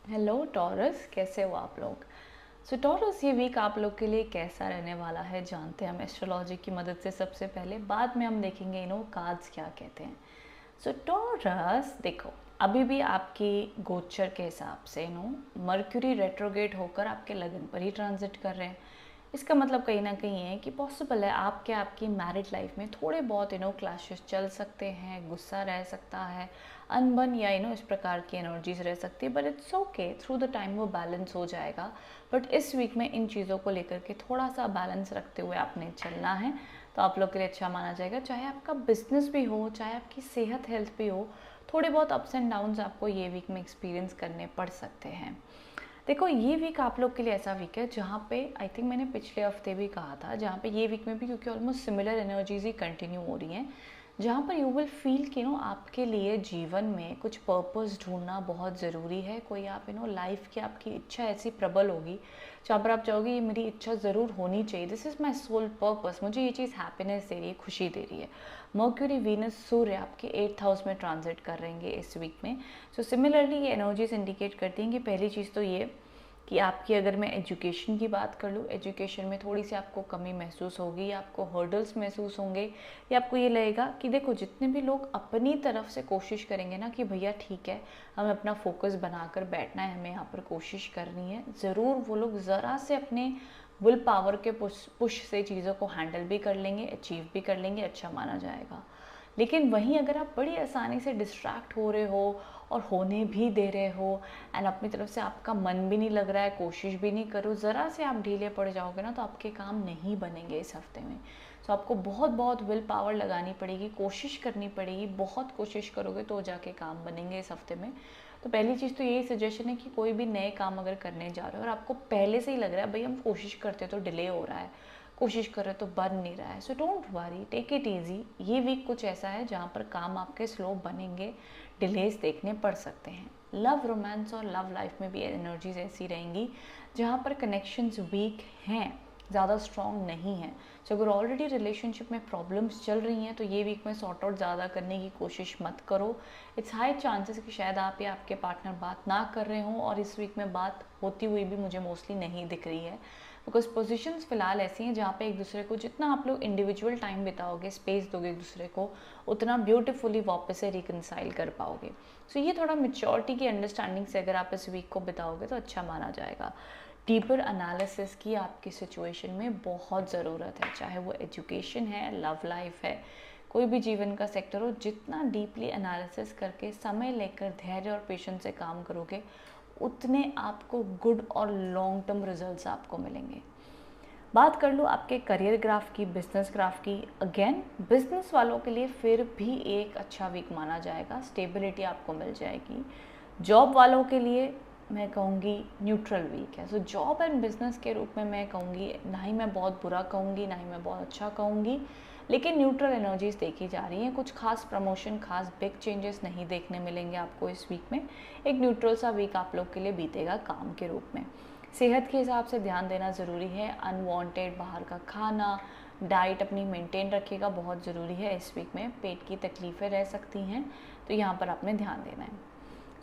Hello taurus, कैसे हो आप लोग। टॉरस, ये वीक आप लोग के लिए कैसा रहने वाला है जानते हैं हम एस्ट्रोलॉजी की मदद से सबसे पहले, बाद में हम देखेंगे कार्ड्स क्या कहते हैं। टॉरस देखो, अभी भी आपकी गोचर के हिसाब से मर्क्यूरी रेट्रोगेट होकर आपके लगन पर ही ट्रांजिट कर रहे हैं। इसका मतलब कहीं ना कहीं है कि पॉसिबल है आपकी मैरिड लाइफ में थोड़े बहुत क्लैशेस चल सकते हैं, गुस्सा रह सकता है, अनबन या इस प्रकार की एनर्जीज रह सकती है। But it's okay, through the time वो बैलेंस हो जाएगा। बट इस वीक में इन चीज़ों को लेकर के थोड़ा सा बैलेंस रखते हुए आपने चलना है, तो आप लोग के लिए अच्छा माना जाएगा। चाहे आपका बिजनेस भी हो, चाहे आपकी सेहत हेल्थ भी हो, थोड़े बहुत अप्स एंड डाउन्स आपको ये वीक में एक्सपीरियंस करने पड़ सकते हैं। देखो, ये वीक आप लोग के लिए ऐसा वीक है जहाँ पे आई थिंक मैंने पिछले हफ्ते भी कहा था, जहाँ पे ये वीक में भी क्योंकि ऑलमोस्ट सिमिलर एनर्जीज ही कंटिन्यू हो रही हैं, जहाँ पर यू विल फील कि आपके लिए जीवन में कुछ पर्पस ढूंढना बहुत ज़रूरी है। कोई आप लाइफ की आपकी इच्छा ऐसी प्रबल होगी जहाँ पर आप चाहोगे ये मेरी इच्छा ज़रूर होनी चाहिए, this is my soul purpose, मुझे ये चीज़ हैप्पीनेस दे रही है, खुशी दे रही है। मर्क्यूरी वीनस सूर्य आपके 8th हाउस में ट्रांजिट कर रहेंगे इस वीक में। सिमिलरली ये एनर्जीज इंडिकेट करती हैं कि पहली चीज़ तो ये कि आपकी, अगर मैं एजुकेशन की बात कर लूँ, एजुकेशन में थोड़ी सी आपको कमी महसूस होगी, आपको हर्डल्स महसूस होंगे, या आपको ये लगेगा कि देखो, जितने भी लोग अपनी तरफ से कोशिश करेंगे ना कि भैया ठीक है, हमें अपना फोकस बनाकर बैठना है, हमें यहाँ पर कोशिश करनी है, ज़रूर वो लोग ज़रा से अपने विल पावर के पुश से चीज़ों को हैंडल भी कर लेंगे, अचीव भी कर लेंगे, अच्छा माना जाएगा। लेकिन वहीं अगर आप बड़ी आसानी से डिस्ट्रैक्ट हो रहे हो और होने भी दे रहे हो, एंड अपनी तरफ से आपका मन भी नहीं लग रहा है, कोशिश भी नहीं करो, ज़रा से आप ढीले पड़ जाओगे ना, तो आपके काम नहीं बनेंगे इस हफ्ते में। आपको बहुत बहुत विल पावर लगानी पड़ेगी, कोशिश करनी पड़ेगी, बहुत कोशिश करोगे तो जाके काम बनेंगे इस हफ्ते में। तो पहली चीज़ तो यही सजेशन है कि कोई भी नए काम अगर करने जा रहे हो और आपको पहले से ही लग रहा है भाई हम कोशिश करते तो डिले हो रहा है, कोशिश कर रहे तो बन नहीं रहा है, don't worry, take it easy. ये वीक कुछ ऐसा है जहाँ पर काम आपके स्लो बनेंगे, डिलेज देखने पड़ सकते हैं। लव, रोमांस और लव लाइफ में भी एनर्जीज ऐसी रहेंगी जहाँ पर कनेक्शंस वीक हैं, ज़्यादा स्ट्रॉन्ग नहीं है। अगर ऑलरेडी रिलेशनशिप में प्रॉब्लम्स चल रही हैं तो ये वीक में सॉर्ट आउट ज़्यादा करने की कोशिश मत करो। इट्स हाई चांसेस कि शायद आप या आपके पार्टनर बात ना कर रहे हों, और इस वीक में बात होती हुई भी मुझे मोस्टली नहीं दिख रही है, बिकॉज पोजिशंस फिलहाल ऐसी हैं जहाँ पे एक दूसरे को जितना आप लोग इंडिविजुअल टाइम बिताओगे, स्पेस दोगे एक दूसरे को, उतना ब्यूटीफुली वापस से रिकनसाइल कर पाओगे। ये थोड़ा मेच्योरिटी की अंडरस्टैंडिंग से अगर आप इस वीक को बिताओगे तो अच्छा माना जाएगा। डीपर एनालिसिस की आपकी सिचुएशन में बहुत ज़रूरत है, चाहे वो एजुकेशन है, लव लाइफ है, कोई भी जीवन का सेक्टर हो, जितना डीपली एनालिसिस करके समय लेकर धैर्य और पेशेंस से काम करोगे, उतने आपको गुड और लॉन्ग टर्म रिजल्ट्स आपको मिलेंगे। बात कर लूँ आपके करियर ग्राफ की, बिजनेस ग्राफ की, अगेन बिजनेस वालों के लिए फिर भी एक अच्छा वीक माना जाएगा, स्टेबिलिटी आपको मिल जाएगी। जॉब वालों के लिए मैं कहूँगी न्यूट्रल वीक है। जॉब एंड बिजनेस के रूप में मैं कहूँगी, ना ही मैं बहुत बुरा कहूँगी ना ही मैं बहुत अच्छा कहूँगी, लेकिन न्यूट्रल एनर्जीज देखी जा रही हैं। कुछ खास प्रमोशन, खास बिग चेंजेस नहीं देखने मिलेंगे आपको इस वीक में। एक न्यूट्रल सा वीक आप लोग के लिए बीतेगा काम के रूप में। सेहत के हिसाब से ध्यान देना ज़रूरी है, अनवांटेड बाहर का खाना, डाइट अपनी मेंटेन रखिएगा, बहुत ज़रूरी है। इस वीक में पेट की तकलीफ़ें रह सकती हैं, तो यहाँ पर आपने ध्यान देना है।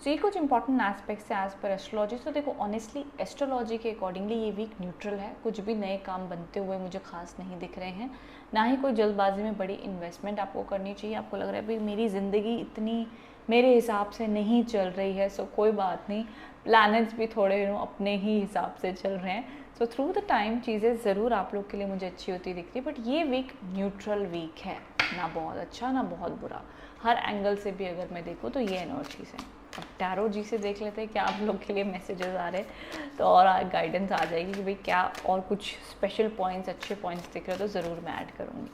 ये कुछ इंपॉर्टेंट एस्पेक्ट्स है एज पर एस्ट्रोलॉजी। देखो, ऑनेस्टली एस्ट्रोलॉजी के अकॉर्डिंगली ये वीक न्यूट्रल है, कुछ भी नए काम बनते हुए मुझे खास नहीं दिख रहे हैं, ना ही कोई जल्दबाजी में बड़ी इन्वेस्टमेंट आपको करनी चाहिए। आपको लग रहा है भाई मेरी ज़िंदगी इतनी मेरे हिसाब से नहीं चल रही है, कोई बात नहीं, प्लैनेट्स भी थोड़े अपने ही हिसाब से चल रहे हैं। थ्रू द टाइम चीज़ें ज़रूर आप लोग के लिए मुझे अच्छी होती दिख रही है, बट ये वीक न्यूट्रल वीक है, ना बहुत अच्छा ना बहुत बुरा। हर एंगल से भी अगर मैं देखूँ तो ये एनर्जीज़ हैं। अब टैरो जी से देख लेते हैं क्या आप लोग के लिए मैसेजेस आ रहे हैं, तो और गाइडेंस आ जाएगी कि भाई क्या और कुछ स्पेशल पॉइंट्स, अच्छे पॉइंट्स दिख रहे हो तो ज़रूर मैं ऐड करूँगी।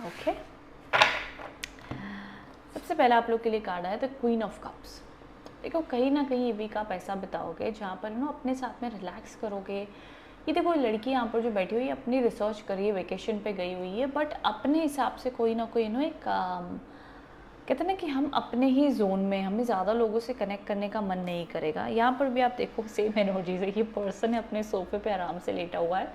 ओके, सबसे पहले आप लोग के लिए कार्ड आया द क्वीन ऑफ कप्स। देखो, कहीं ना कहीं ये वीक आप ऐसा बिताओगे जहाँ पर अपने साथ में रिलैक्स करोगे। ये देखो, लड़की यहाँ पर जो बैठी हुई है अपनी रिसर्च कर रही है, वेकेशन पे गई हुई है, बट अपने हिसाब से कोई ना कोई एक कहते ना कि हम अपने ही जोन में, हमें ज़्यादा लोगों से कनेक्ट करने का मन नहीं करेगा। यहाँ पर भी आप देखो सेम एनर्जी से, ये पर्सन है अपने सोफे पे आराम से लेटा हुआ है,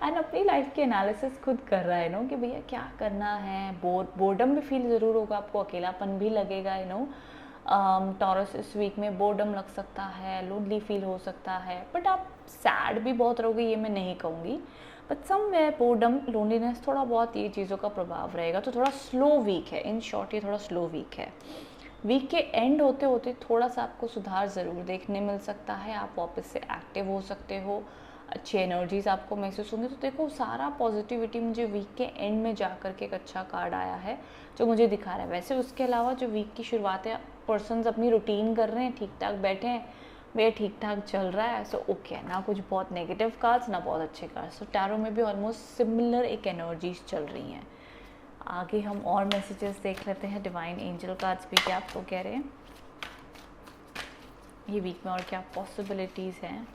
एंड अपनी लाइफ की एनालिसिस खुद कर रहा है नो कि भैया क्या करना है। बोर्डम भी फील ज़रूर होगा आपको, अकेलापन भी लगेगा टॉरस इस वीक में बोर्डम लग सकता है, लोनली फील हो सकता है, बट आप सैड भी बहुत रहोगे ये मैं नहीं कहूँगी, बट समवेयर बोर्डम लोनलीनेस थोड़ा बहुत ये चीज़ों का प्रभाव रहेगा। तो थोड़ा स्लो वीक है, इन शॉर्ट ये थोड़ा स्लो वीक है। वीक के एंड होते होते थोड़ा सा आपको सुधार ज़रूर देखने मिल सकता है, आप वापस से एक्टिव हो सकते हो, अच्छी एनर्जीज आपको महसूस होंगी। तो देखो सारा पॉजिटिविटी मुझे वीक के एंड में जा कर के एक अच्छा कार्ड आया है जो मुझे दिखा रहा है। वैसे उसके अलावा जो वीक की शुरुआत है, पर्सनस अपनी रूटीन कर रहे हैं, ठीक ठाक बैठे हैं, वे ठीक ठाक चल रहा है, सो ओके, ना कुछ बहुत नेगेटिव कार्ड्स ना बहुत अच्छे कार्ड्स। तो टैरो में भी ऑलमोस्ट सिमिलर एक एनर्जीज चल रही हैं। आगे हम और मैसेजेस देख लेते हैं, डिवाइन एंजल कार्ड्स भी क्या आपको कह रहे हैं ये वीक में और क्या पॉसिबिलिटीज़ हैं।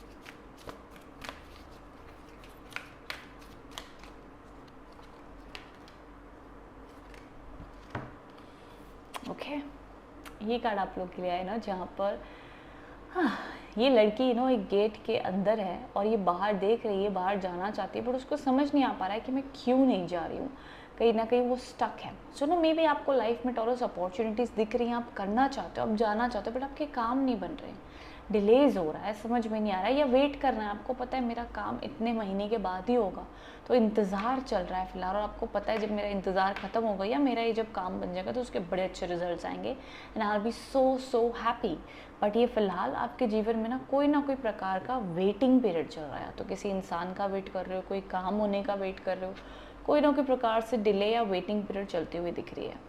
ओके ये कार्ड आप लोग के लिए आए ना, जहाँ पर हाँ ये लड़की एक गेट के अंदर है और ये बाहर देख रही है, बाहर जाना चाहती है, बट उसको समझ नहीं आ पा रहा है कि मैं क्यों नहीं जा रही हूँ, कहीं ना कहीं वो स्टक है। सो मे बी आपको लाइफ में टॉरस अपॉर्चुनिटीज़ दिख रही हैं, आप करना चाहते हो, आप जाना चाहते हो, बट आपके काम नहीं बन रहे हैं, डिलेज हो रहा है, समझ में नहीं आ रहा है, या वेट कर रहे हैं, आपको पता है मेरा काम इतने महीने के बाद ही होगा, तो इंतज़ार चल रहा है फिलहाल, और आपको पता है जब मेरा इंतज़ार ख़त्म होगा या मेरा ये जब काम बन जाएगा तो उसके बड़े अच्छे रिजल्ट्स आएंगे and I will be so happy. But ये फ़िलहाल आपके जीवन में ना कोई प्रकार का वेटिंग पीरियड चल रहा है, तो किसी इंसान का वेट कर रहे हो, कोई काम होने का वेट कर रहे हो, कोई ना कोई प्रकार से डिले या वेटिंग पीरियड चलती हुई दिख रही है।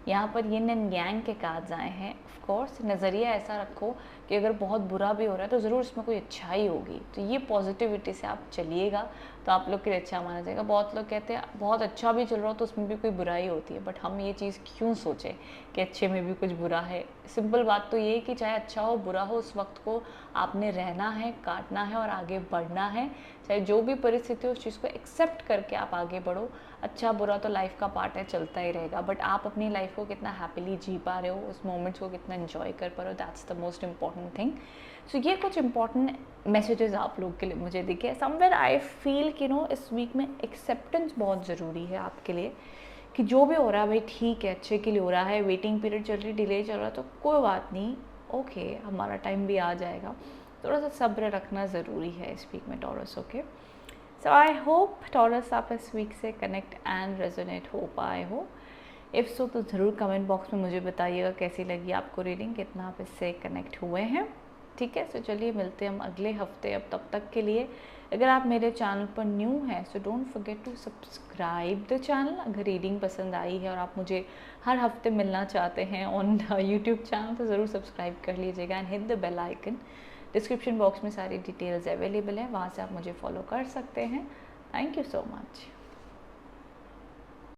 यहाँ पर यिन एंड यांग के कार्ड्स आए हैं। ऑफ कोर्स नज़रिया ऐसा रखो कि अगर बहुत बुरा भी हो रहा है तो ज़रूर इसमें कोई अच्छाई होगी, तो ये पॉजिटिविटी से आप चलिएगा तो आप लोग के लिए अच्छा माना जाएगा। बहुत लोग कहते हैं बहुत अच्छा भी चल रहा हो तो उसमें भी कोई बुराई होती है, बट हम ये चीज़ क्यों सोचें कि अच्छे में भी कुछ बुरा है। सिंपल बात तो ये है कि चाहे अच्छा हो बुरा हो, उस वक्त को आपने रहना है, काटना है और आगे बढ़ना है। चाहे जो भी परिस्थिति हो उस चीज़ को एक्सेप्ट करके आप आगे बढ़ो। अच्छा बुरा तो लाइफ का पार्ट है, चलता ही रहेगा, बट आप अपनी लाइफ को कितना हैप्पीली जी पा रहे हो, उस मोमेंट्स को कितना एंजॉय कर पा रहे हो, that's the most important thing. So ये कुछ इंपॉर्टेंट मैसेजेस आप लोग के लिए मुझे दिखे। समवेयर आई फील कि इस वीक में एक्सेप्टेंस बहुत ज़रूरी है आपके लिए, कि जो भी हो रहा है भाई ठीक है, अच्छे के लिए हो रहा है, वेटिंग पीरियड चल रही, डिले चल रहा है, तो कोई बात नहीं, ओके हमारा टाइम भी आ जाएगा। थोड़ा सा सब्र रखना ज़रूरी है इस वीक में taurus. Okay so I hope taurus आप इस वीक से कनेक्ट एंड रेजोनेट हो पाए हो। इफ़ सो तो ज़रूर कमेंट बॉक्स में मुझे बताइएगा कैसी लगी आपको रीडिंग, कितना आप इससे कनेक्ट हुए हैं। ठीक है, सो चलिए मिलते हैं हम अगले हफ्ते। अब तब तक के लिए अगर आप मेरे चैनल पर न्यू हैं so don't forget to subscribe the channel. अगर रीडिंग पसंद आई है और आप मुझे हर हफ्ते मिलना चाहते हैं ऑन यूट्यूब चैनल तो ज़रूर सब्सक्राइब कर लीजिएगा and hit the bell icon. Description box में सारी डिटेल्स अवेलेबल है, वहाँ से आप मुझे फॉलो कर सकते हैं। Thank you so much.